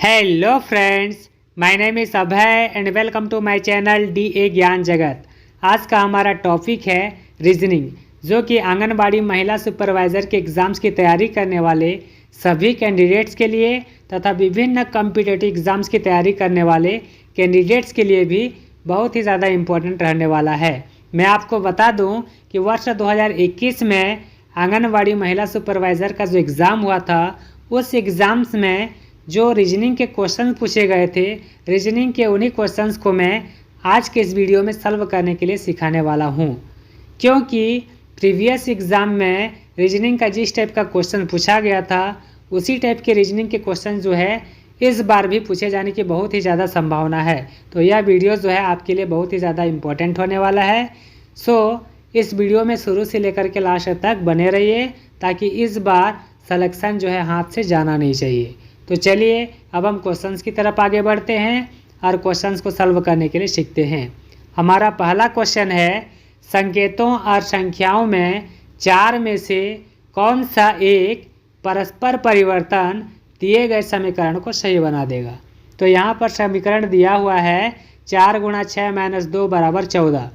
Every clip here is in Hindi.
Hello friends, my name is Abhay and welcome to my channel DA Gyan जगत। आज का हमारा टॉपिक है रीजनिंग, जो कि आंगनबाड़ी महिला सुपरवाइज़र के एग्ज़ाम्स की तैयारी करने वाले सभी कैंडिडेट्स के लिए तथा विभिन्न कॉम्पिटिटिव एग्ज़ाम्स की तैयारी करने वाले कैंडिडेट्स के लिए भी बहुत ही ज़्यादा इम्पोर्टेंट रहने वाला है। मैं आपको बता दूं कि वर्ष 2021 में आंगनबाड़ी महिला सुपरवाइज़र का जो एग्ज़ाम हुआ था, उस एग्ज़ाम्स में जो रीजनिंग के क्वेश्चन पूछे गए थे, रीजनिंग के उन्हीं क्वेश्चंस को मैं आज के इस वीडियो में सॉल्व करने के लिए सिखाने वाला हूं, क्योंकि प्रीवियस एग्ज़ाम में रीजनिंग का जिस टाइप का क्वेश्चन पूछा गया था, उसी टाइप के रीजनिंग के क्वेश्चन जो है इस बार भी पूछे जाने की बहुत ही ज़्यादा संभावना है। तो यह वीडियो जो है आपके लिए बहुत ही ज़्यादा इम्पोर्टेंट होने वाला है। इस वीडियो में शुरू से लेकर के लास्ट तक बने रहिए, ताकि इस बार सिलेक्शन जो है हाथ से जाना नहीं चाहिए। तो चलिए अब हम क्वेश्चंस की तरफ आगे बढ़ते हैं और क्वेश्चंस को सॉल्व करने के लिए सीखते हैं। हमारा पहला क्वेश्चन है, संकेतों और संख्याओं में 4 में से कौन सा एक परस्पर परिवर्तन दिए गए समीकरण को सही बना देगा। तो यहाँ पर समीकरण दिया हुआ है 4 × 6 - 2 = 14।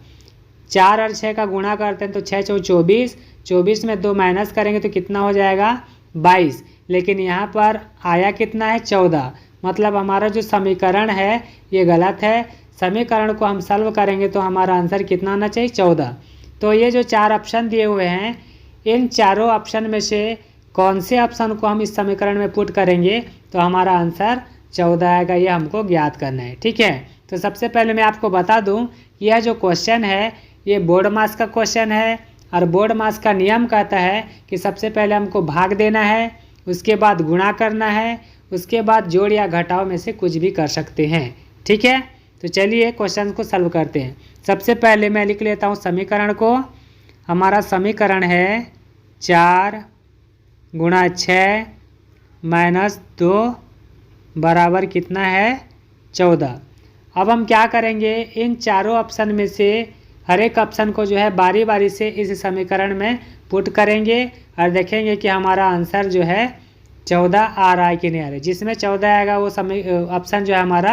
4 और 6 का गुणा करते हैं तो 6 × 4 = 24। 24 में 2 माइनस करेंगे तो कितना हो जाएगा 22। लेकिन यहाँ पर आया कितना है 14, मतलब हमारा जो समीकरण है ये गलत है। समीकरण को हम सॉल्व करेंगे तो हमारा आंसर कितना आना चाहिए 14। तो ये जो 4 ऑप्शन दिए हुए हैं, इन चारों ऑप्शन में से कौन से ऑप्शन को हम इस समीकरण में पुट करेंगे तो हमारा आंसर 14 आएगा, ये हमको ज्ञात करना है। ठीक है, तो सबसे पहले मैं आपको बता दूं कि यह जो क्वेश्चन है ये बोर्ड मास का क्वेश्चन है, और बोर्ड मास का नियम कहता है कि सबसे पहले हमको भाग देना है, उसके बाद गुणा करना है, उसके बाद जोड़ या घटाव में से कुछ भी कर सकते हैं। ठीक है, तो चलिए क्वेश्चन को सॉल्व करते हैं। सबसे पहले मैं लिख लेता हूँ समीकरण को। हमारा समीकरण है 4 × 6 - 2 बराबर कितना है 14। अब हम क्या करेंगे, इन चारों ऑप्शन में से हर एक ऑप्शन को जो है बारी बारी से इस समीकरण में पुट करेंगे और देखेंगे कि हमारा आंसर जो है 14 आ रहा है कि नहीं आ रहा है। जिसमें 14 आएगा वो ऑप्शन जो है हमारा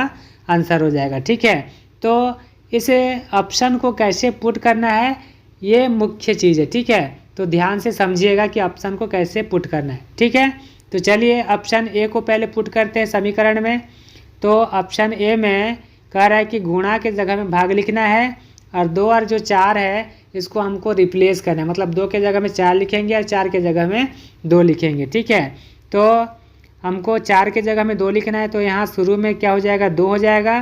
आंसर हो जाएगा। ठीक है, तो इस ऑप्शन को कैसे पुट करना है ये मुख्य चीज़ है। ठीक है, तो ध्यान से समझिएगा कि ऑप्शन को कैसे पुट करना है। ठीक है, तो चलिए ऑप्शन ए को पहले पुट करते हैं समीकरण में। तो ऑप्शन ए में कह रहा है कि गुणा के जगह में भाग लिखना है, और 2 और जो 4 है इसको हमको रिप्लेस करना है, मतलब 2 के जगह में 4 लिखेंगे और 4 के जगह में 2 लिखेंगे। ठीक है, तो हमको 4 के जगह में 2 लिखना है, तो यहाँ शुरू में क्या हो जाएगा 2 हो जाएगा,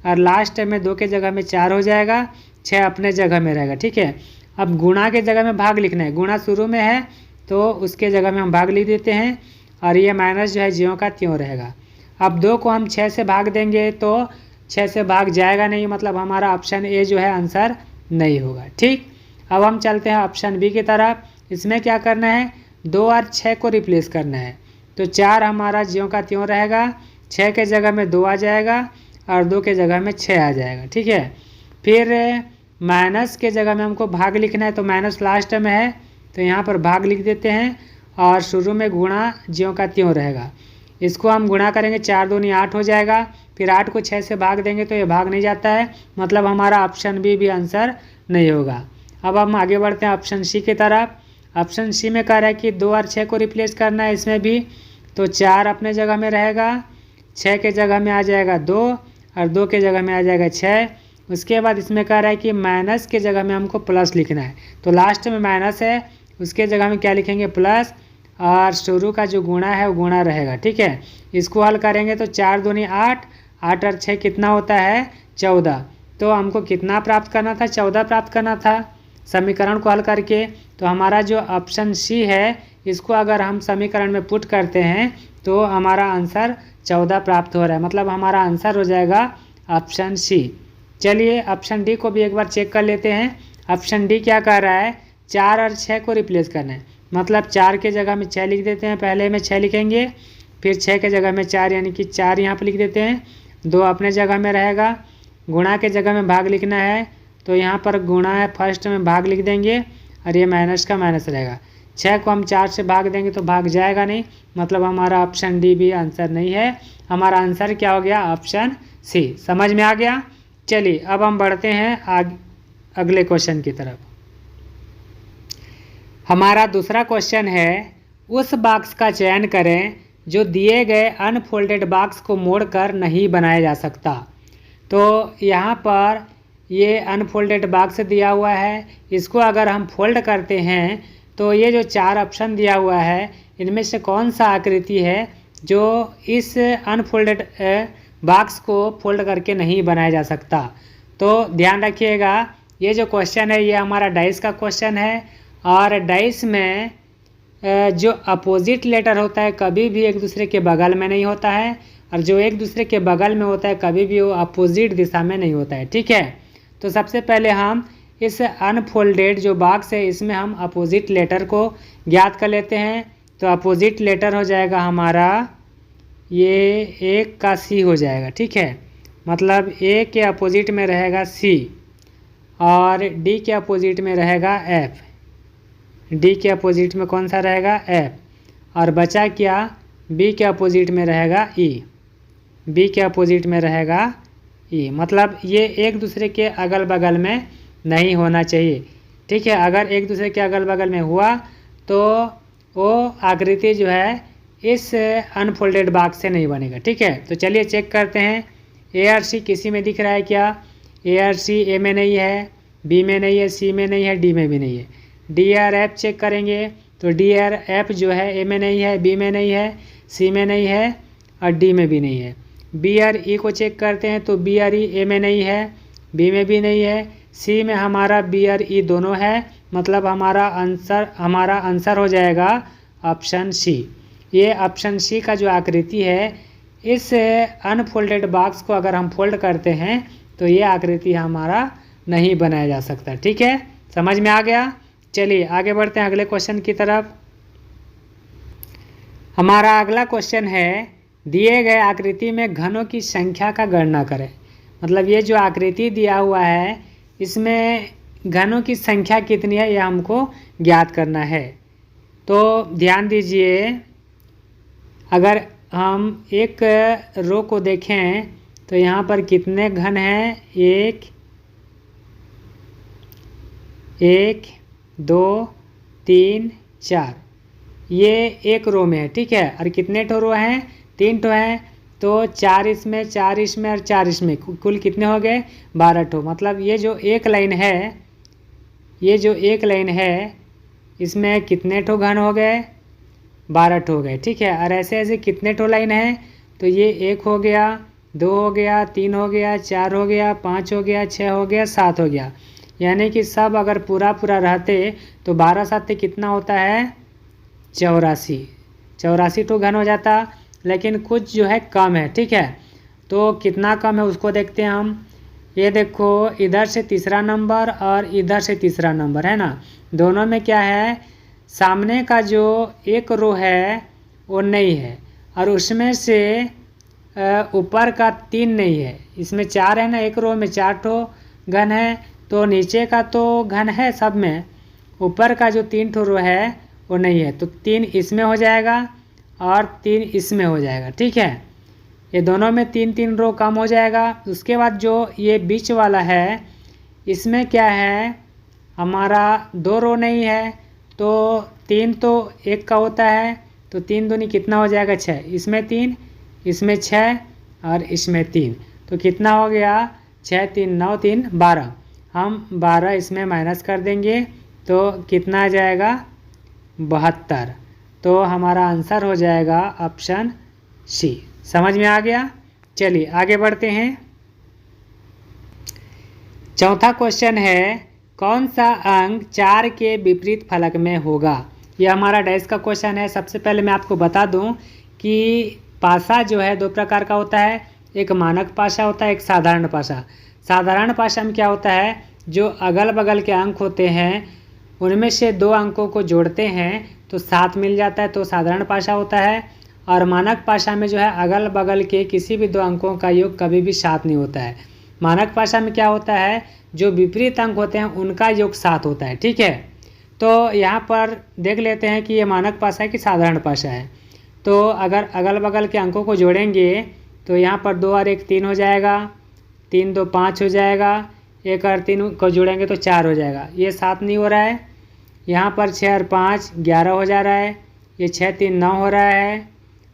और लास्ट में 2 के जगह में 4 हो जाएगा, 6 अपने जगह में रहेगा। ठीक है, अब गुणा के जगह में भाग लिखना है, गुणा शुरू में है तो उसके जगह में हम भाग लिख देते हैं, और ये माइनस जो है ज्यों का त्यों रहेगा। अब 2 को हम 6 से भाग देंगे तो 6 से भाग जाएगा नहीं, मतलब हमारा ऑप्शन ए जो है आंसर नहीं होगा। ठीक, अब हम चलते हैं ऑप्शन बी की तरफ। इसमें क्या करना है, 2 और 6 को रिप्लेस करना है, तो 4 हमारा ज्यों का त्यों रहेगा, 6 के जगह में 2 आ जाएगा और 2 के जगह में 6 आ जाएगा। ठीक है, फिर माइनस के जगह में हमको भाग लिखना है, तो माइनस लास्ट में है तो यहाँ पर भाग लिख देते हैं, और शुरू में गुणा ज्यों का त्यों रहेगा। इसको हम गुणा करेंगे, 4 दूनी 8 हो जाएगा, फिर 8 को 6 से भाग देंगे तो ये भाग नहीं जाता है, मतलब हमारा ऑप्शन बी भी आंसर नहीं होगा। अब हम आगे बढ़ते हैं ऑप्शन सी की तरफ। ऑप्शन सी में कह रहा है कि 2 और 6 को रिप्लेस करना है इसमें भी, तो 4 अपने जगह में रहेगा, 6 के जगह में आ जाएगा 2 और 2 के जगह में आ जाएगा 6। उसके बाद इसमें कह रहा है कि माइनस के जगह में हमको प्लस लिखना है, तो लास्ट में माइनस है, उसके जगह में क्या लिखेंगे प्लस, और शुरू का जो गुणा है वो गुणा रहेगा। ठीक है, इसको हल करेंगे तो 4 दूनी 8, 8 और 6 कितना होता है 14। तो हमको कितना प्राप्त करना था 14 प्राप्त करना था समीकरण को हल करके। तो हमारा जो ऑप्शन सी है इसको अगर हम समीकरण में पुट करते हैं तो हमारा आंसर 14 प्राप्त हो रहा है, मतलब हमारा आंसर हो जाएगा ऑप्शन सी। चलिए ऑप्शन डी को भी एक बार चेक कर लेते हैं। ऑप्शन डी क्या कह रहा है, 4 और 6 को रिप्लेस करना है, मतलब 4 के जगह में 6 लिख देते हैं, पहले में 6 लिखेंगे, फिर 6 के जगह में 4 यानी कि 4 यहाँ पर लिख देते हैं, 2 अपने जगह में रहेगा। गुणा के जगह में भाग लिखना है, तो यहाँ पर गुणा है फर्स्ट में भाग लिख देंगे, और ये माइनस का माइनस रहेगा। 6 को हम 4 से भाग देंगे तो भाग जाएगा नहीं, मतलब हमारा ऑप्शन डी भी आंसर नहीं है। हमारा आंसर क्या हो गया? Option C. समझ में आ गया? चलिए अब हम बढ़ते हैं अगले क्वेश्चन की तरफ। हमारा दूसरा क्वेश्चन है, उस बॉक्स का चयन करें जो दिए गए अनफोल्डेड बॉक्स को मोड़कर नहीं बनाया जा सकता। तो यहाँ पर ये अनफोल्डेड बॉक्स दिया हुआ है, इसको अगर हम फोल्ड करते हैं तो ये जो 4 ऑप्शन दिया हुआ है इनमें से कौन सा आकृति है जो इस अनफोल्डेड बॉक्स को फोल्ड करके नहीं बनाया जा सकता। तो ध्यान रखिएगा, ये जो क्वेश्चन है ये हमारा डाइस का क्वेश्चन है, और डाइस में जो अपोजिट लेटर होता है कभी भी एक दूसरे के बगल में नहीं होता है, और जो एक दूसरे के बगल में होता है कभी भी वो अपोजिट दिशा में नहीं होता है। ठीक है, तो सबसे पहले हम इस अनफोल्डेड जो बॉक्स है इसमें हम अपोजिट लेटर को ज्ञात कर लेते हैं। तो अपोजिट लेटर हो जाएगा हमारा ये एक का सी हो जाएगा। ठीक है, मतलब ए के अपोजिट में रहेगा सी और डी के अपोजिट में रहेगा एफ। डी के अपोजिट में कौन सा रहेगा? एफ। और बचा क्या? बी के अपोजिट में रहेगा ई। बी के अपोजिट में रहेगा ई, मतलब ये एक दूसरे के अगल बगल में नहीं होना चाहिए। ठीक है, अगर एक दूसरे के अगल बगल में हुआ तो वो आकृति जो है इस अनफोल्डेड बॉक्स से नहीं बनेगा। ठीक है, तो चलिए चेक करते हैं ए और सी किसी में दिख रहा है क्या? ए और सी ए में नहीं है, बी में नहीं है, सी में नहीं है, डी में भी नहीं है। डी और एफ चेक करेंगे तो डी और एफ जो है ए में नहीं है, बी में नहीं है, सी में नहीं है और डी में भी नहीं है। बी और ई को चेक करते हैं तो बी और ई ए में नहीं है, बी में भी नहीं है, सी में हमारा बी और ई दोनों है, मतलब हमारा आंसर हो जाएगा ऑप्शन सी। ये ऑप्शन सी का जो आकृति है इस अनफोल्डेड बॉक्स को अगर हम फोल्ड करते हैं तो ये आकृति हमारा नहीं बनाया जा सकता। ठीक है, समझ में आ गया? चलिए आगे बढ़ते हैं अगले क्वेश्चन की तरफ। हमारा अगला क्वेश्चन है, दिए गए आकृति में घनों की संख्या का गणना करें। मतलब ये जो आकृति दिया हुआ है इसमें घनों की संख्या कितनी है ये हमको ज्ञात करना है। तो ध्यान दीजिए, अगर हम एक रो को देखें तो यहाँ पर कितने घन हैं? एक, 2, 3, 4, ये एक रो में है। ठीक है, और कितने ठो रो हैं? 3 ठो हैं, तो 4 इसमें, 4 इसमें और 4 इसमें, कुल कितने हो गए? 12 ठो। मतलब ये जो एक लाइन है इसमें कितने ठो घन हो गए? 12 ठो हो गए। ठीक है, और ऐसे ऐसे कितने ठो लाइन है? तो ये 1 हो गया, 2 हो गया, 3 हो गया, 4 हो गया, 5 हो गया, 6 हो गया, 7 हो गया। यानी कि सब अगर पूरा रहते तो 12 7 कितना होता है? 84 ठो घन हो जाता, लेकिन कुछ जो है कम है। ठीक है, तो कितना कम है उसको देखते हैं हम। ये देखो, इधर से तीसरा नंबर और इधर से तीसरा नंबर है ना, दोनों में क्या है? सामने का जो एक रो है वो नहीं है, और उसमें से ऊपर का 3 नहीं है। इसमें 4 है ना, एक रो में 4 ठो घन है, तो नीचे का तो घन है सब में, ऊपर का जो 3 ठो रो है वो नहीं है। तो 3 इसमें हो जाएगा और 3 इसमें हो जाएगा। ठीक है, ये दोनों में 3 रो कम हो जाएगा। उसके बाद जो ये बीच वाला है इसमें क्या है? हमारा 2 रो नहीं है, तो 3 तो एक का होता है, तो 3 दूनी कितना हो जाएगा? 6। इसमें 3, इसमें 6 और इसमें 3, तो कितना हो गया? 6 3 9 3 12। हम 12 इसमें माइनस कर देंगे तो कितना आ जाएगा? 72। तो हमारा आंसर हो जाएगा ऑप्शन सी। समझ में आ गया? चलिए आगे बढ़ते हैं। चौथा क्वेश्चन है, कौन सा अंक 4 के विपरीत फलक में होगा? यह हमारा डैश का क्वेश्चन है। सबसे पहले मैं आपको बता दूं कि पासा जो है 2 प्रकार का होता है, एक मानक पासा होता है, एक साधारण पासा। साधारण पासा में क्या होता है? जो अगल बगल के अंक होते हैं उनमें से 2 अंकों को जोड़ते हैं तो 7 मिल जाता है, तो साधारण पासा होता है। और मानक पासा में जो है अगल बगल के किसी भी 2 अंकों का योग कभी भी 7 नहीं होता है। मानक पासा में क्या होता है? जो विपरीत अंक होते हैं उनका योग 7 होता है। ठीक है, तो यहाँ पर देख लेते हैं कि ये मानक पासा है कि साधारण पासा है। तो अगर अगल बगल के अंकों को जोड़ेंगे तो यहाँ पर 2 और 1 3 हो जाएगा, 3 2 5 हो जाएगा, 1 और 3 को जोड़ेंगे तो 4 हो जाएगा। ये 7 नहीं हो रहा है, यहाँ पर 6 और 5 11 हो जा रहा है, ये 6 3 9 हो रहा है,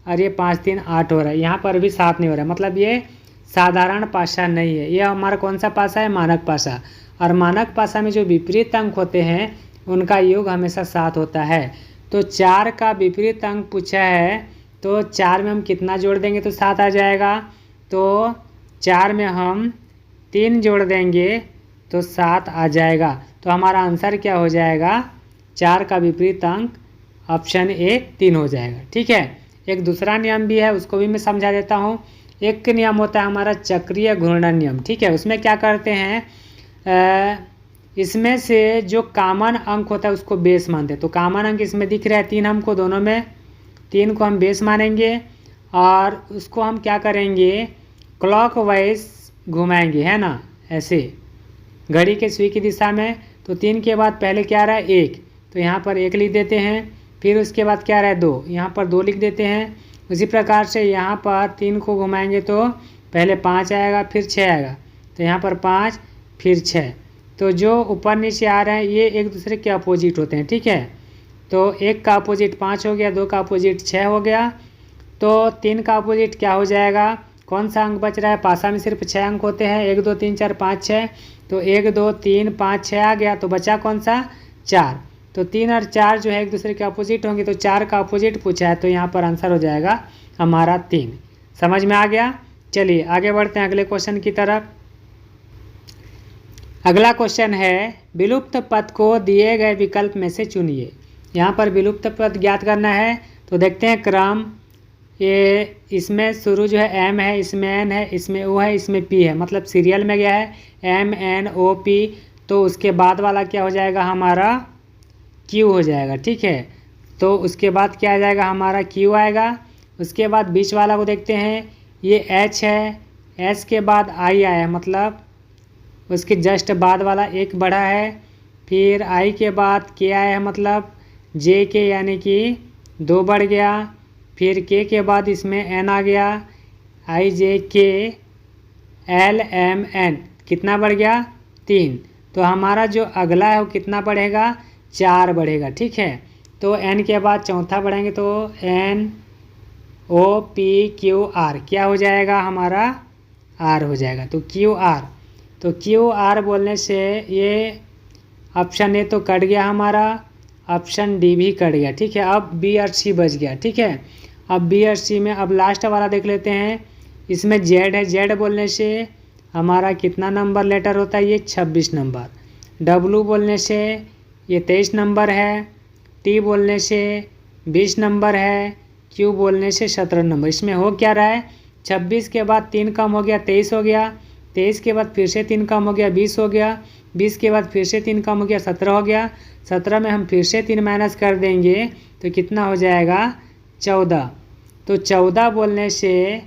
और ये 5 3 8 हो रहा है। यहाँ पर भी 7 नहीं हो रहा है, मतलब ये साधारण पासा नहीं है। ये हमारा कौन सा पासा है? मानक पासा। और मानक पासा में जो विपरीत अंक होते हैं उनका योग हमेशा 7 होता है। तो 4 का विपरीत अंक पूछा है, तो 4 में हम कितना जोड़ देंगे तो 7 आ जाएगा। तो 4 में हम 3 जोड़ देंगे तो 7 आ जाएगा। तो हमारा आंसर क्या हो जाएगा? 4 का विपरीत अंक ऑप्शन ए 3 हो जाएगा। ठीक है। एक दूसरा नियम भी है, उसको भी मैं समझा देता हूँ। एक नियम होता है हमारा चक्रीय घूर्णन नियम। ठीक है। उसमें क्या करते हैं, इसमें से जो कॉमन अंक होता है उसको बेस मानते हैं। तो कॉमन अंक इसमें दिख रहा है 3 हमको, दोनों में 3 को हम बेस मानेंगे और उसको हम क्या करेंगे, क्लॉकवाइज घुमाएंगे, है ना, ऐसे घड़ी के सुई की दिशा में। तो 3 के बाद पहले क्या रहा है? 1, तो यहाँ पर 1 लिख देते हैं। फिर उसके बाद क्या रहा है? 2, यहाँ पर 2 लिख देते हैं। उसी प्रकार से यहाँ पर 3 को घुमाएंगे तो पहले 5 आएगा, फिर 6 आएगा, तो यहाँ पर 5 फिर 6। तो जो ऊपर नीचे आ रहे हैं ये एक दूसरे के अपोजिट होते हैं। ठीक है। तो 1 का अपोजिट 5 हो गया, 2 का अपोजिट 6 हो गया। तो 3 का अपोजिट क्या हो जाएगा? कौन सा अंक बच रहा है? पासा में सिर्फ 6 अंक होते हैं, 1 2 3 4 5 6। तो 1 2 3 5 6 आ गया, तो बचा कौन सा? 4। तो 3 और 4 जो है एक दूसरे के अपोजिट होंगे, तो 4 का अपोजिट पूछा है, तो यहाँ पर आंसर हो जाएगा हमारा 3। समझ में आ गया? चलिए आगे बढ़ते हैं अगले क्वेश्चन की तरफ। अगला क्वेश्चन है, विलुप्त पद को दिए गए विकल्प में से चुनिए। यहाँ पर विलुप्त पद ज्ञात करना है। तो देखते हैं क्रम, ये इसमें शुरू जो है M है, इसमें N है, इसमें O है, इसमें P है, मतलब सीरियल में गया है M N O P। तो उसके बाद वाला क्या हो जाएगा? हमारा Q हो जाएगा। ठीक है। तो उसके बाद क्या आ जाएगा? हमारा Q आएगा। उसके बाद बीच वाला को देखते हैं, ये H है, H के बाद I आया है, मतलब उसके जस्ट बाद वाला एक बढ़ा है। फिर I के बाद K आया है, मतलब J के यानी कि 2 बढ़ गया। फिर K के बाद इसमें N आ गया, I J K L M N, कितना बढ़ गया? 3। तो हमारा जो अगला है वो कितना बढ़ेगा? 4 बढ़ेगा। ठीक है। तो N के बाद चौथा बढ़ेंगे तो N O P Q R, क्या हो जाएगा? हमारा R हो जाएगा। तो Q R, तो Q R बोलने से ये ऑप्शन ए तो कट गया हमारा, ऑप्शन डी भी कट गया। ठीक है। अब बी और सी बच गया। ठीक है। अब बी और सी में अब लास्ट वाला देख लेते हैं। इसमें जेड है, जेड बोलने से हमारा कितना नंबर लेटर होता है? ये 26 नंबर। डब्लू बोलने से ये 23 नंबर है। टी बोलने से 20 नंबर है। क्यू बोलने से 17 नंबर। इसमें हो क्या रहा है? 26 के बाद 3 कम हो गया, 23 हो गया। 23 के बाद फिर से 3 कम हो गया, 20 हो गया। 20 के बाद फिर से 3 कम हो गया, 17 हो गया। 17 में हम फिर से 3 माइनस कर देंगे तो कितना हो जाएगा? 14। तो 14 बोलने से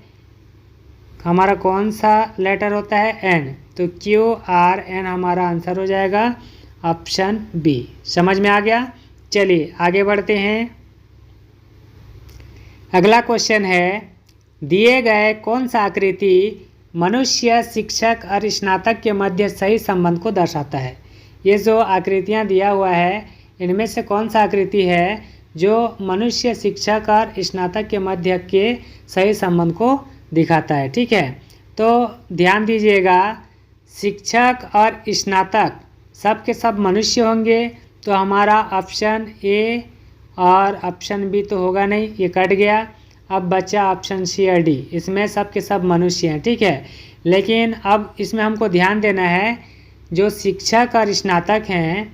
हमारा कौन सा लेटर होता है? एन। तो क्यू आर एन हमारा आंसर हो जाएगा ऑप्शन बी। समझ में आ गया? चलिए आगे बढ़ते हैं। अगला क्वेश्चन है, दिए गए कौन सा आकृति मनुष्य, शिक्षक और स्नातक के मध्य सही संबंध को दर्शाता है? ये जो आकृतियाँ दिया हुआ है इनमें से कौन सा आकृति है जो मनुष्य, शिक्षक और स्नातक के मध्य के सही संबंध को दिखाता है? ठीक है। तो ध्यान दीजिएगा, शिक्षक और स्नातक सब के सब मनुष्य होंगे, तो हमारा ऑप्शन ए और ऑप्शन बी तो होगा नहीं, ये कट गया। अब बचा ऑप्शन सी और डी, इसमें सब के सब मनुष्य हैं। ठीक है। लेकिन अब इसमें हमको ध्यान देना है, जो शिक्षक और स्नातक हैं,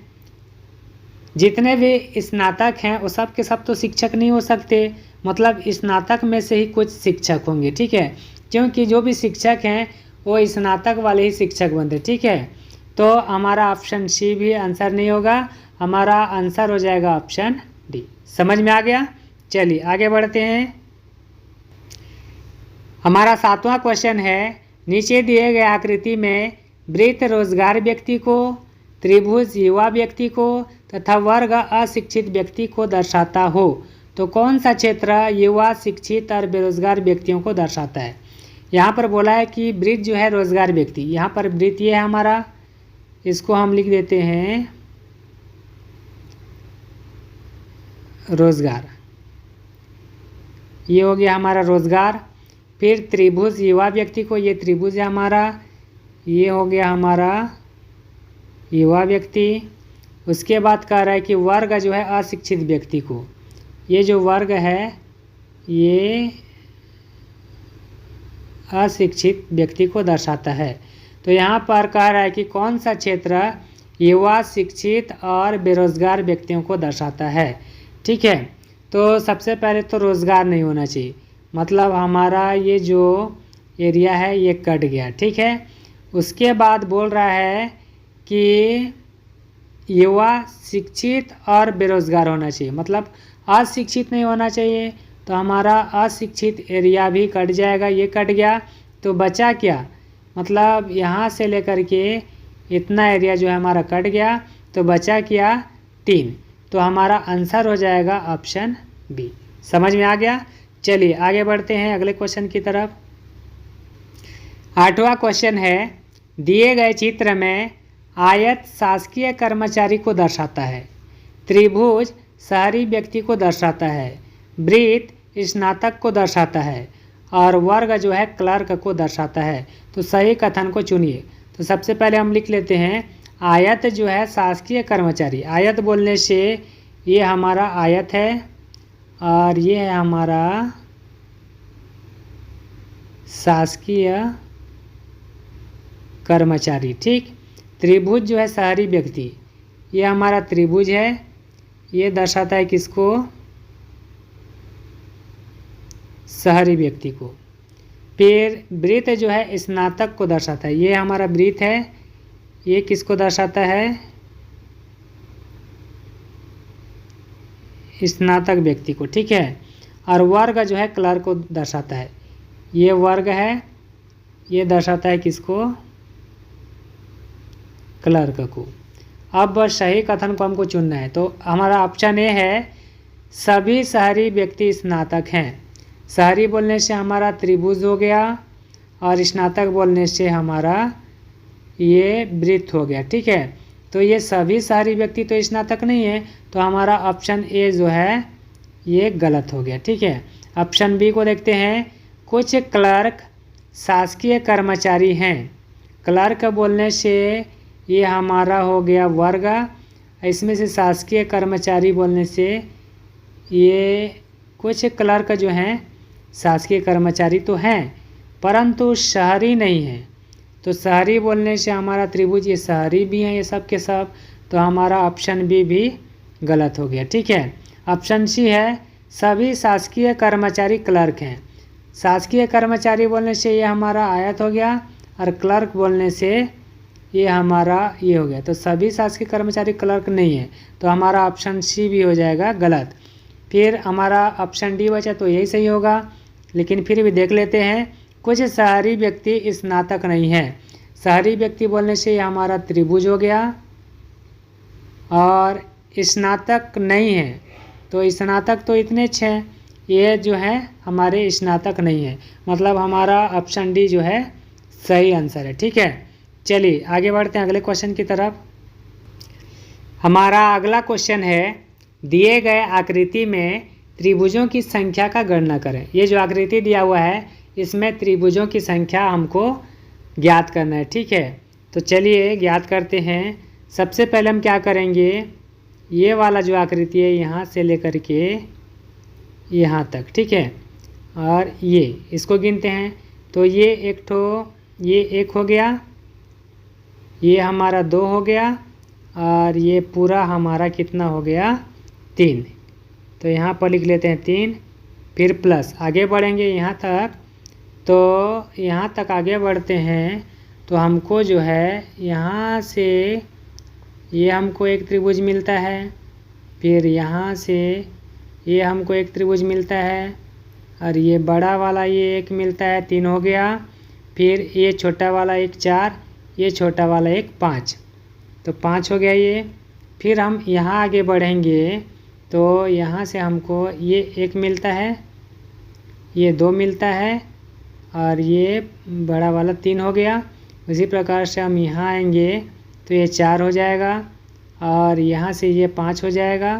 जितने भी स्नातक हैं वो सब के सब तो शिक्षक नहीं हो सकते, मतलब स्नातक में से ही कुछ शिक्षक होंगे। ठीक है। क्योंकि जो भी शिक्षक हैं वो स्नातक वाले ही शिक्षक बनते। ठीक है। तो हमारा ऑप्शन सी भी आंसर नहीं होगा, हमारा आंसर हो जाएगा ऑप्शन डी। समझ में आ गया? चलिए आगे बढ़ते हैं। हमारा 7वां क्वेश्चन है, नीचे दिए गए आकृति में वृत्त रोजगार व्यक्ति को, त्रिभुज युवा व्यक्ति को तथा वर्ग अशिक्षित व्यक्ति को दर्शाता हो तो कौन सा क्षेत्र युवा, शिक्षित और बेरोजगार व्यक्तियों को दर्शाता है। यहाँ पर बोला है कि वृत्त जो है रोजगार व्यक्ति, यहाँ पर वृत्त ये है हमारा, इसको हम लिख देते हैं रोजगार, ये हो गया हमारा रोजगार। फिर त्रिभुज युवा व्यक्ति को, ये त्रिभुज है हमारा, ये हो गया हमारा युवा व्यक्ति। उसके बाद कह रहा है कि वर्ग जो है अशिक्षित व्यक्ति को, ये जो वर्ग है ये अशिक्षित व्यक्ति को दर्शाता है। तो यहाँ पर कह रहा है कि कौन सा क्षेत्र युवा, शिक्षित और बेरोजगार व्यक्तियों को दर्शाता है। ठीक है, तो सबसे पहले तो रोज़गार नहीं होना चाहिए, मतलब हमारा ये जो एरिया है ये कट गया। ठीक है, उसके बाद बोल रहा है कि युवा, शिक्षित और बेरोजगार होना चाहिए, मतलब अशिक्षित नहीं होना चाहिए। तो हमारा अशिक्षित एरिया भी कट जाएगा, ये कट गया। तो बचा क्या, मतलब यहाँ से लेकर के इतना एरिया जो है हमारा कट गया, तो बचा क्या 3। तो हमारा आंसर हो जाएगा ऑप्शन बी। समझ में आ गया। चलिए आगे बढ़ते हैं अगले क्वेश्चन की तरफ। 8वां क्वेश्चन है, दिए गए चित्र में आयत शासकीय कर्मचारी को दर्शाता है, त्रिभुज शहरी व्यक्ति को दर्शाता है, वृत्त स्नातक को दर्शाता है और वर्ग जो है क्लर्क को दर्शाता है। तो सही कथन को चुनिए। तो सबसे पहले हम लिख लेते हैं, आयत जो है शासकीय कर्मचारी, आयत बोलने से ये हमारा आयत है और ये है हमारा शासकीय कर्मचारी। ठीक, त्रिभुज जो है शहरी व्यक्ति, ये हमारा त्रिभुज है, ये दर्शाता है किसको, शहरी व्यक्ति को। फिर वृत्त जो है स्नातक को दर्शाता है, ये हमारा वृत्त है, ये किसको दर्शाता है, स्नातक व्यक्ति को। ठीक है, और वर्ग जो है क्लर्क को दर्शाता है, ये वर्ग है, ये दर्शाता है किसको, क्लर्क को। अब सही कथन को हमको चुनना है। तो हमारा ऑप्शन ए है, सभी शहरी व्यक्ति स्नातक हैं। शहरी बोलने से हमारा त्रिभुज हो गया और स्नातक बोलने से हमारा ये वृत्त हो गया। ठीक है, तो ये सभी शहरी व्यक्ति तो स्नातक नहीं है, तो हमारा ऑप्शन ए जो है ये गलत हो गया। ठीक है, ऑप्शन बी को देखते हैं, कुछ क्लर्क शासकीय कर्मचारी हैं। क्लर्क बोलने से ये हमारा हो गया वर्ग, इसमें से शासकीय कर्मचारी बोलने से ये कुछ क्लर्क जो हैं शासकीय कर्मचारी तो हैं परंतु शहरी नहीं हैं। तो शहरी बोलने से हमारा त्रिभुज ये शहरी भी हैं, ये सब के सब। तो हमारा ऑप्शन बी भी गलत हो गया। ठीक है, ऑप्शन सी है, सभी शासकीय कर्मचारी क्लर्क हैं। शासकीय कर्मचारी बोलने से ये हमारा आयत हो गया और क्लर्क बोलने से ये हमारा ये हो गया। तो सभी शासकीय कर्मचारी क्लर्क नहीं है, तो हमारा ऑप्शन सी भी हो जाएगा गलत। फिर हमारा ऑप्शन डी बचा, तो यही सही होगा, लेकिन फिर भी देख लेते हैं, कुछ शहरी व्यक्ति स्नातक नहीं है। शहरी व्यक्ति बोलने से ये हमारा त्रिभुज हो गया और स्नातक नहीं है, तो स्नातक तो इतने 6, ये जो है हमारे स्नातक नहीं है, मतलब हमारा ऑप्शन डी जो है सही आंसर है। ठीक है, चलिए आगे बढ़ते हैं अगले क्वेश्चन की तरफ। हमारा अगला क्वेश्चन है, दिए गए आकृति में त्रिभुजों की संख्या का गणना करें। ये जो आकृति दिया हुआ है इसमें त्रिभुजों की संख्या हमको ज्ञात करना है। ठीक है, तो चलिए ज्ञात करते हैं। सबसे पहले हम क्या करेंगे, ये वाला जो आकृति है यहाँ से लेकर के यहाँ तक, ठीक है, और ये इसको गिनते हैं। तो ये एक ठो, ये 1 हो गया, ये हमारा 2 हो गया और ये पूरा हमारा कितना हो गया 3। तो यहाँ पर लिख लेते हैं 3, फिर प्लस आगे बढ़ेंगे यहाँ तक। तो यहाँ तक आगे बढ़ते हैं तो हमको जो है यहाँ से ये हमको एक त्रिभुज मिलता है, फिर यहाँ से ये हमको एक त्रिभुज मिलता है और ये बड़ा वाला ये एक मिलता है, 3 हो गया। फिर ये छोटा वाला एक 4, ये छोटा वाला एक 5। तो 5 हो गया ये। फिर हम यहाँ आगे बढ़ेंगे तो यहाँ से हमको ये 1 मिलता है, ये 2 मिलता है और ये बड़ा वाला 3 हो गया। उसी प्रकार से हम यहाँ आएंगे तो ये 4 हो जाएगा और यहाँ से ये 5 हो जाएगा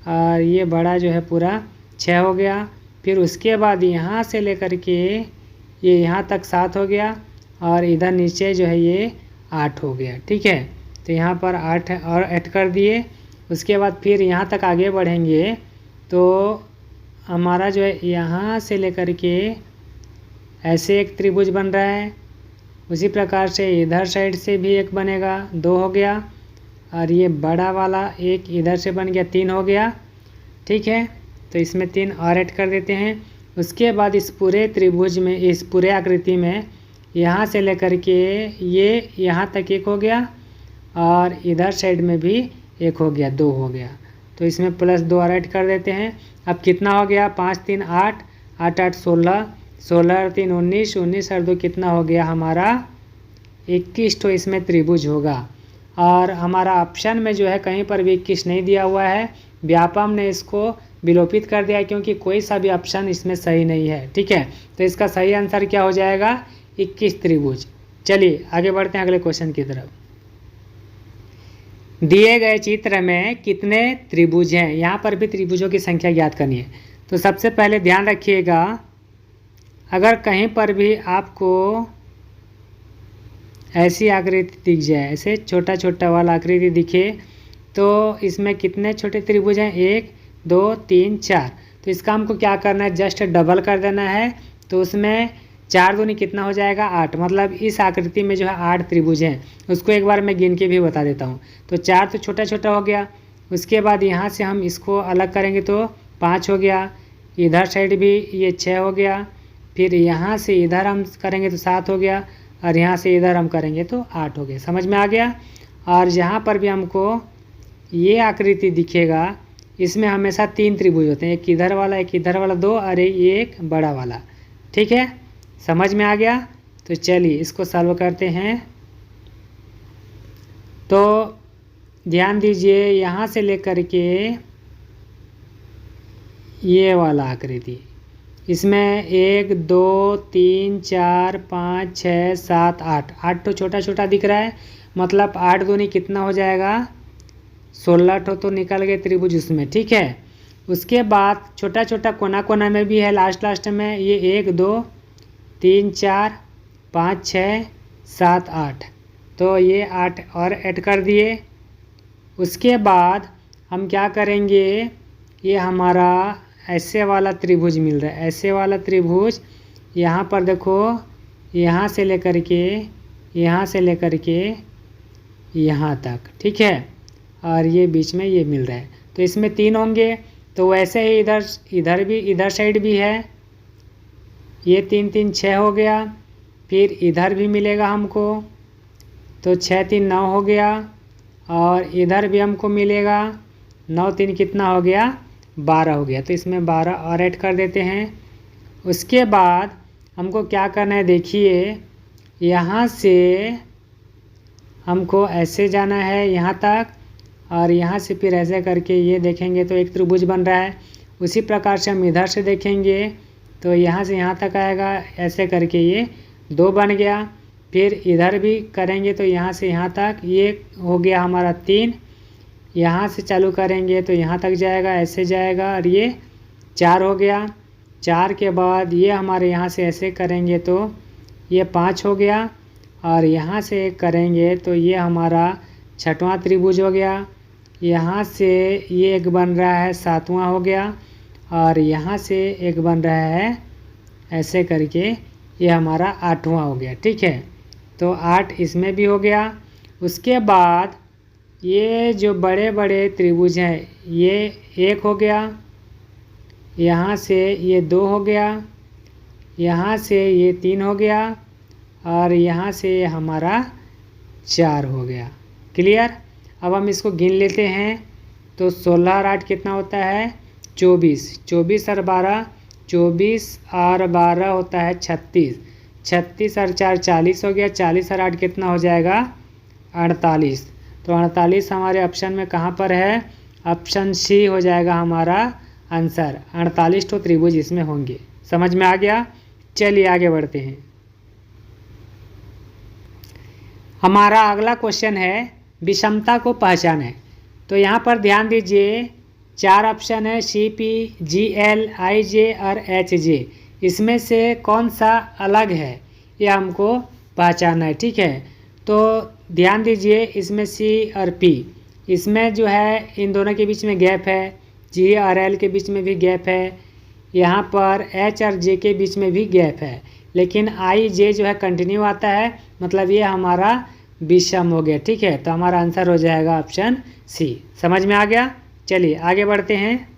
और ये बड़ा जो है पूरा 6 हो गया। फिर उसके बाद यहाँ से लेकर के ये यहाँ तक 7 हो गया और इधर नीचे जो है ये 8 हो गया। ठीक है, तो यहाँ पर 8 और ऐड कर दिए। उसके बाद फिर यहाँ तक आगे बढ़ेंगे तो हमारा जो है यहाँ से लेकर के ऐसे एक त्रिभुज बन रहा है। उसी प्रकार से इधर साइड से भी एक बनेगा, 2 हो गया और ये बड़ा वाला एक इधर से बन गया, 3 हो गया। ठीक है, तो इसमें 3 और ऐड कर देते हैं। उसके बाद इस पूरे त्रिभुज में, इस पूरे आकृति में यहाँ से लेकर के ये यहाँ तक 1 हो गया और इधर साइड में भी 1 हो गया, 2 हो गया। तो इसमें प्लस 2 और ऐड कर देते हैं। अब कितना हो गया, 5 3 8, 8 8 16, 16 और 3 19, 19 और 2 कितना हो गया हमारा 21। तो इसमें त्रिभुज होगा। और हमारा ऑप्शन में जो है कहीं पर भी 21 नहीं दिया हुआ है, व्यापम ने इसको विलोपित कर दिया क्योंकि कोई सा भी ऑप्शन इसमें सही नहीं है। ठीक है, तो इसका सही आंसर क्या हो जाएगा, 21 त्रिभुज। चलिए आगे बढ़ते हैं अगले क्वेश्चन की तरफ। दिए गए चित्र में कितने त्रिभुज हैं, यहाँ पर भी त्रिभुजों की संख्या ज्ञात करनी है। तो सबसे पहले ध्यान रखिएगा, अगर कहीं पर भी आपको ऐसी आकृति दिख जाए, ऐसे छोटा छोटा वाला आकृति दिखे, तो इसमें कितने छोटे त्रिभुज हैं, 1 2 3 4। तो इसका हमको क्या करना है, जस्ट डबल कर देना है। तो उसमें 4 दूनी कितना हो जाएगा, 8। मतलब इस आकृति में जो है 8 त्रिभुज हैं। उसको एक बार मैं गिन के भी बता देता हूँ। तो 4 तो छोटा छोटा हो गया। उसके बाद यहाँ से हम इसको अलग करेंगे तो 5 हो गया। इधर साइड भी ये 6 हो गया। फिर यहाँ से इधर हम करेंगे तो 7 हो गया और यहाँ से इधर हम करेंगे तो 8 हो गया। समझ में आ गया। और जहाँ पर भी हमको ये आकृति दिखेगा, इसमें हमेशा 3 त्रिभुज होते हैं, एक इधर वाला, एक इधर वाला 2 और एक बड़ा वाला। ठीक है, समझ में आ गया। तो चलिए इसको सॉल्व करते हैं। तो ध्यान दीजिए, यहाँ से लेकर के ये वाला आकृति, इसमें 1 2 3 4 5 6 7 8, 8 तो छोटा छोटा दिख रहा है। मतलब 8 दूनी कितना हो जाएगा, 16 तो निकल गए त्रिभुज उसमें। ठीक है, उसके बाद छोटा छोटा कोना कोना में भी है, लास्ट में ये 1 2 3 4 5 6 7 8। तो ये 8 और ऐड कर दिए। उसके बाद हम क्या करेंगे, ये हमारा ऐसे वाला त्रिभुज मिल रहा है, ऐसे वाला त्रिभुज। यहाँ पर देखो, यहाँ से लेकर के यहाँ से लेकर के यहाँ तक। ठीक है, और ये बीच में ये मिल रहा है। तो इसमें 3 होंगे। तो वैसे ही इधर भी, इधर साइड भी है, ये 3 3 6 हो गया। फिर इधर भी मिलेगा हमको, तो 6 3 9 हो गया और इधर भी हमको मिलेगा, 9 3 कितना हो गया, 12 हो गया। तो इसमें 12 और ऐड कर देते हैं। उसके बाद हमको क्या करना है, देखिए यहाँ से हमको ऐसे जाना है यहाँ तक और यहाँ से फिर ऐसे करके ये देखेंगे तो एक त्रिभुज बन रहा है। उसी प्रकार से हम इधर से देखेंगे तो यहाँ से यहाँ तक आएगा, ऐसे करके ये 2 बन गया। फिर इधर भी करेंगे तो यहाँ से यहाँ तक ये हो गया हमारा 3। यहाँ से चालू करेंगे तो यहाँ तक जाएगा, ऐसे जाएगा और ये 4 हो गया। 4 के बाद ये हमारे यहाँ से ऐसे करेंगे तो ये 5 हो गया और यहाँ से करेंगे तो ये हमारा 6वां त्रिभुज हो गया। यहाँ से ये एक बन रहा है, 7वां हो गया और यहाँ से एक बन रहा है, ऐसे करके ये हमारा 8वां हो गया। ठीक है, तो 8 इसमें भी हो गया। उसके बाद ये जो बड़े बड़े त्रिभुज हैं, ये 1 हो गया, यहाँ से ये 2 हो गया, यहाँ से ये 3 हो गया और यहाँ से हमारा 4 हो गया। क्लियर। अब हम इसको गिन लेते हैं। तो 16 और 8 कितना होता है, 24, 24 और 12, 24 और 12 होता है 36, 36 और 4 40 हो गया, 40 और 8 कितना हो जाएगा, 48। तो 48 हमारे ऑप्शन में कहाँ पर है? ऑप्शन सी हो जाएगा हमारा आंसर। 48 तो त्रिभुज इसमें होंगे। समझ में आ गया? चलिए आगे बढ़ते हैं। हमारा अगला क्वेश्चन है विषमता को पहचानें। तो यहाँ पर ध्यान दीजिए, 4 ऑप्शन है सी पी, जी एल, आई जे और एच जे। इसमें से कौन सा अलग है ये हमको पहचानना है। ठीक है, तो ध्यान दीजिए, इसमें सी और पी, इसमें जो है इन दोनों के बीच में गैप है, जी और एल के बीच में भी गैप है, यहाँ पर एच और जे के बीच में भी गैप है, लेकिन आई जे जो है कंटिन्यू आता है, मतलब ये हमारा विषम हो गया। ठीक है, तो हमारा आंसर हो जाएगा ऑप्शन सी। समझ में आ गया? चलिए आगे बढ़ते हैं।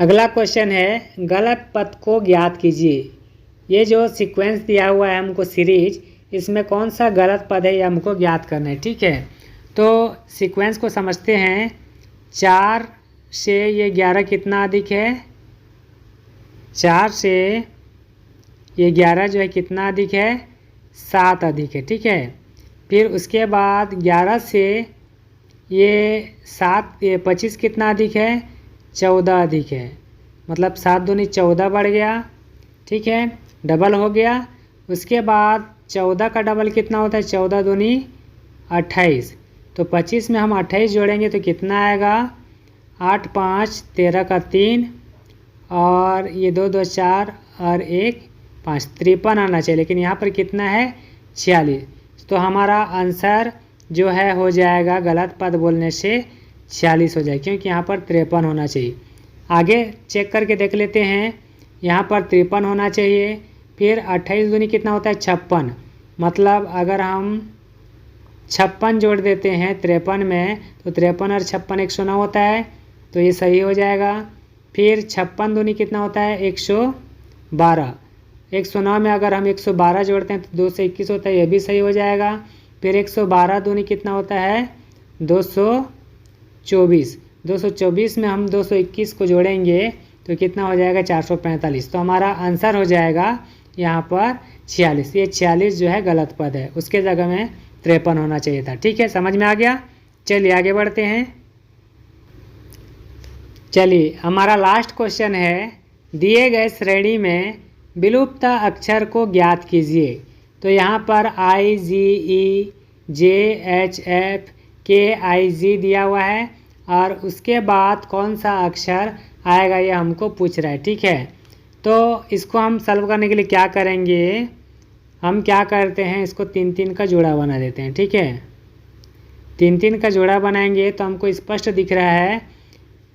अगला क्वेश्चन है गलत पद को ज्ञात कीजिए। ये जो सीक्वेंस दिया हुआ है हमको सीरीज, इसमें कौन सा गलत पद है ये हमको ज्ञात करना है। ठीक है, तो सीक्वेंस को समझते हैं। 4 से ये 11 कितना अधिक है? 4 से ये 11 जो है कितना अधिक है? 7 अधिक है। ठीक है, फिर उसके बाद 11 से ये 25 कितना अधिक है? 14 अधिक है, मतलब 7 दूनी 14 बढ़ गया। ठीक है, डबल हो गया। उसके बाद 14 का डबल कितना होता है? 14 दूनी 28। तो 25 में हम 28 जोड़ेंगे तो कितना आएगा? 8 5 13 का 3 और ये 2 2 4 और 1 5, 53 आना चाहिए, लेकिन यहाँ पर कितना है? 46। तो हमारा आंसर जो है हो जाएगा, गलत पद बोलने से 46 हो जाए, क्योंकि यहाँ पर 53 होना चाहिए। आगे चेक करके देख लेते हैं, यहाँ पर 53 होना चाहिए। फिर 28 दूनी कितना होता है? 56, मतलब अगर हम 56 जोड़ देते हैं 53 में, तो 53 और 56 109 होता है, तो ये सही हो जाएगा। फिर 56 दूनी कितना होता है? 112। 109 में अगर हम 112 जोड़ते हैं तो 2 से 21 होता है, ये भी सही हो जाएगा। फिर 112 दूनी कितना होता है? 224। 224 में हम 221 को जोड़ेंगे तो कितना हो जाएगा? 445। तो हमारा आंसर हो जाएगा यहाँ पर 46। ये 46 जो है गलत पद है, उसके जगह में 53 होना चाहिए था। ठीक है, समझ में आ गया? चलिए आगे बढ़ते हैं। चलिए हमारा लास्ट क्वेश्चन है दिए गए श्रेणी में विलुप्त अक्षर को ज्ञात कीजिए। तो यहाँ पर आई जी ई जे एच एफ के आई जी दिया हुआ है, और उसके बाद कौन सा अक्षर आएगा ये हमको पूछ रहा है। ठीक है, तो इसको हम सॉल्व करने के लिए क्या करेंगे? हम क्या करते हैं, इसको 3 3 का जोड़ा बना देते हैं। ठीक है, 3 3 का जोड़ा बनाएंगे तो हमको स्पष्ट दिख रहा है,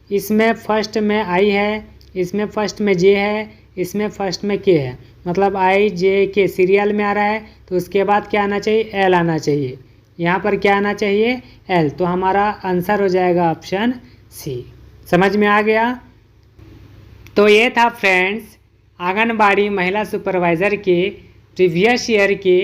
इसमें फर्स्ट में आई है, इसमें फर्स्ट में जे है, इसमें फर्स्ट में के है, मतलब आई जे के सीरियल में आ रहा है, तो उसके बाद क्या आना चाहिए? एल आना चाहिए। यहाँ पर क्या आना चाहिए? एल। तो हमारा आंसर हो जाएगा ऑप्शन सी। समझ में आ गया? तो ये था फ्रेंड्स आंगनबाड़ी महिला सुपरवाइज़र के प्रीवियस ईयर के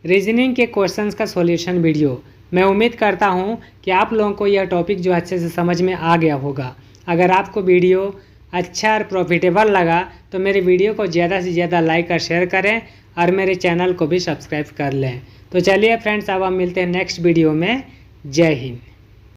रीजनिंग के क्वेश्चंस का सॉल्यूशन वीडियो। मैं उम्मीद करता हूँ कि आप लोगों को यह टॉपिक जो अच्छे से समझ में आ गया होगा। अगर आपको वीडियो अच्छा और प्रॉफिटेबल लगा तो मेरे वीडियो को ज़्यादा से ज़्यादा लाइक और शेयर करें, और मेरे चैनल को भी सब्सक्राइब कर लें। तो चलिए फ्रेंड्स, अब हम मिलते हैं नेक्स्ट वीडियो में। जय हिंद।